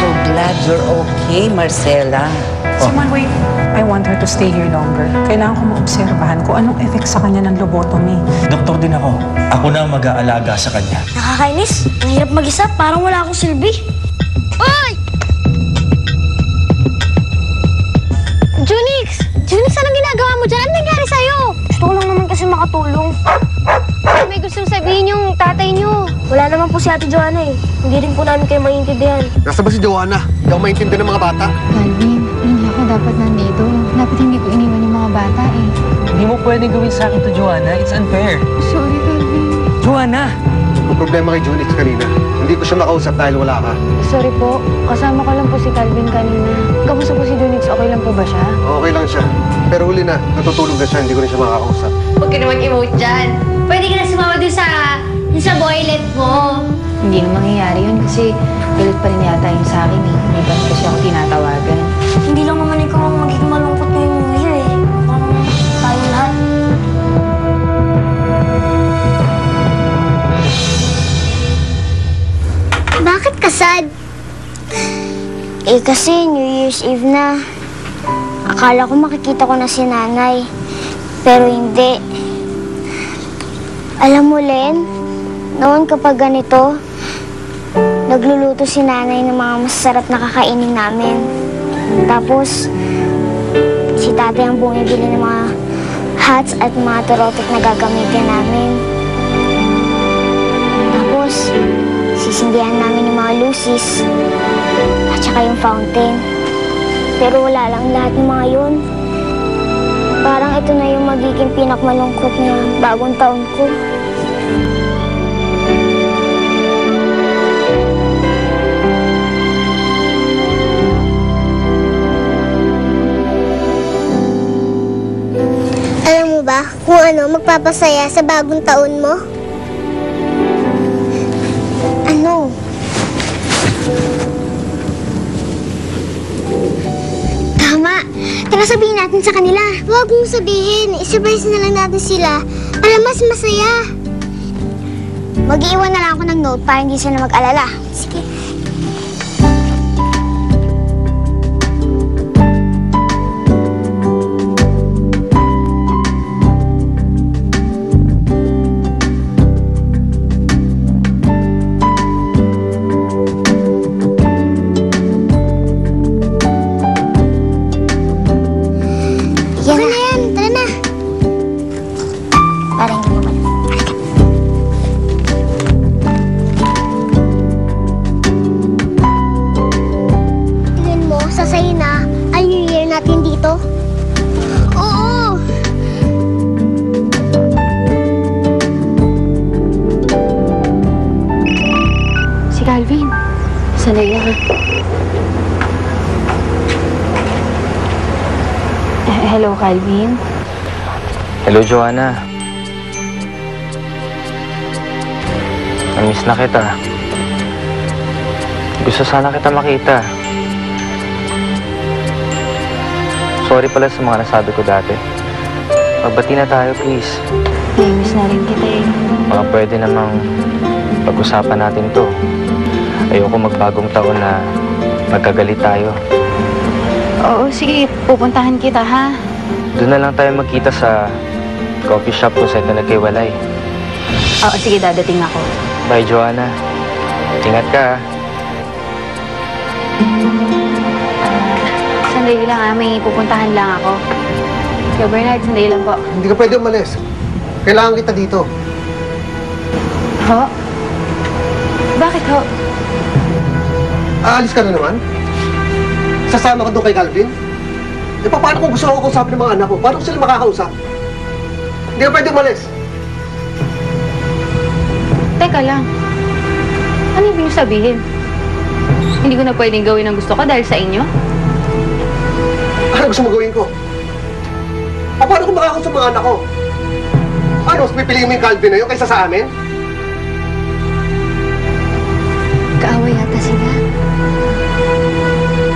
so glad you're okay, Marcela. Simon, wait. I want her to stay here longer. Kailangan ko maobserbahan kung anong effect sa kanya ng lobotomy. Doktor din ako. Ako na ang mag-aalaga sa kanya. Nakakainis. Mahirap mag-isa. Parang wala akong silbi. Oy! Junix! Junix, anong ginagawa mo dyan? Anong nangyari sa'yo? Gusto ko lang naman kasi makatulong. May gustong sabihin yung tatay niyo. Wala naman po si Ate Joanna eh. Hindi rin po namin kayo maintindihan. Nasa ba si Joanna? Hindi ako maintindihan ng mga bata. Calvin, hindi ako dapat nandito. Dapat hindi ko iniwan yung mga bata eh. Hindi mo pwedeng gawin sa akin to, Joanna. It's unfair. Sorry, Calvin. Joanna! Yung problema kay Junix kanina, hindi ko siya makausap dahil wala ka. Sorry po. Kasama ko lang po si Calvin kanina. Kamusta po si Junix? Okay lang po ba siya? Okay lang siya. Pero huli na, natutulog na siya, hindi ko rin siya makakausap. Huwag ka na mag-emote dyan. Pwede ka na sumama dun sa boylet mo. Hindi na mangyayari yun kasi galit pa rin yata yun sa akin eh. Hindi pa rin kasi ako tinatawagan. Hindi lang naman ikaw ang magiging malungkot ngayong New Year eh. Parang tayong lahat. Bakit ka sad? Eh kasi New Year's Eve na. Akala ko makikita ko na si nanay. Pero hindi. Alam mo, Len, noon kapag ganito, nagluluto si nanay ng mga masasarap na kakainin namin. Tapos, si tatay ang bumibili ng mga hats at mga turotot na gagamitin namin. Tapos, sisindihan namin yung mga lucis at saka yung fountain. Pero wala lang lahat ng mga yun. Parang ito na yung magiging pinakmalungkot na bagong taon ko. Alam mo ba kung ano magpapasaya sa bagong taon mo? Ano? Tama! Tara sabihin natin sa kanila. Huwag mong sabihin. I-surprise na lang natin sila para mas masaya. Mag-iwan na lang ako ng note para hindi sila mag-alala. Sige. Yan na yan. Tara na. Para hindi mo ba? Tingnan mo, sasayin na ang New Year natin dito. Oo! Si Calvin. Sandali lang. Hello, Calvin. Hello, Joanna. Namiss na kita. Gusto sana kita makita. Sorry pala sa mga nasabi ko dati. Magbati na tayo, please. Namiss na rin kita eh. Baka pwede namang pag-usapan natin to. Ayoko magbagong taon na magkagalit tayo. Oo, sige. Pupuntahan kita, ha? Doon na lang tayo magkita sa coffee shop kung saan tayo nagkiwalay. Oo, sige. Dadating ako. Bye, Joanna. Ingat ka, ha? Sandali lang, ha? May pupuntahan lang ako. Yo, Bernard, sandali lang po. Hindi ka pwede umalis. Kailangan kita dito. Ho? Bakit ho? Aalis ka na naman? Sasama ka doon kay Calvin? E paano kung gusto ko kausapin ng mga anak ko? Paano ko sila makakausap? Hindi ka pwede umalis. Teka lang. Ano yung sabihin? Hindi ko na pwedeng gawin ang gusto ko dahil sa inyo? Ano gusto mo gawin ko? Paano kung makakausap mga anak ko? Ano, mas pipiliin mo yung Calvin na yun kaysa sa amin? Kaaway yata sila.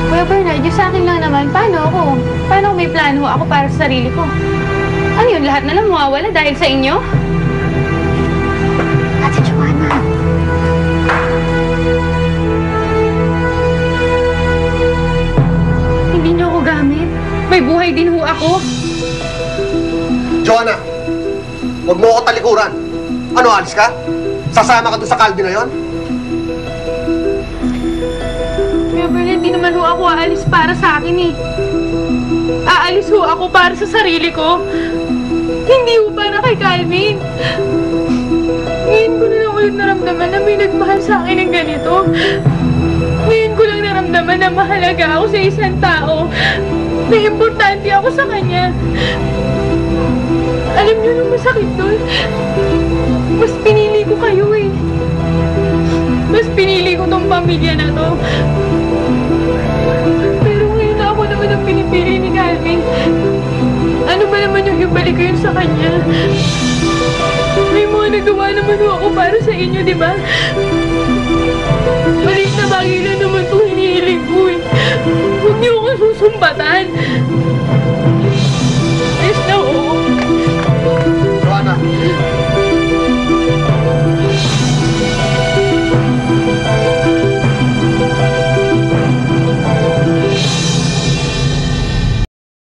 Kuya Bernard, yung sa akin lang naman, paano ako? Paano kung may plano ako para sa sarili ko? Ano yun, lahat na lang mawawala dahil sa inyo? Ate Joanna. din ho ako. Joanna, huwag mo ako talikuran. Ano, alis ka? Sasama ka doon sa Calvin na yon? Kuya Bern, hindi naman ho ako aalis para sa akin eh. Aalis ho ako para sa sarili ko. Hindi ho para kay Calvin. Ngayon ko na lang ulit naramdaman na may nagmahal sa akin ng ganito. Ngayon ko lang naramdaman na mahalaga ako sa isang tao. Na importante ako sa kanya. Alam niyo nung masakit doon, mas pinili ko kayo eh. Mas pinili ko tong pamilya na to. Pero ngayon ako naman ang pinipili ni Calvin. Ano ba naman yung ibalik ko yun sa kanya? May mga nagawa naman ako para sa inyo, di ba? Maliit na bagay lang naman itong hinihiling ko eh. Huwag niyo ako susumbatan.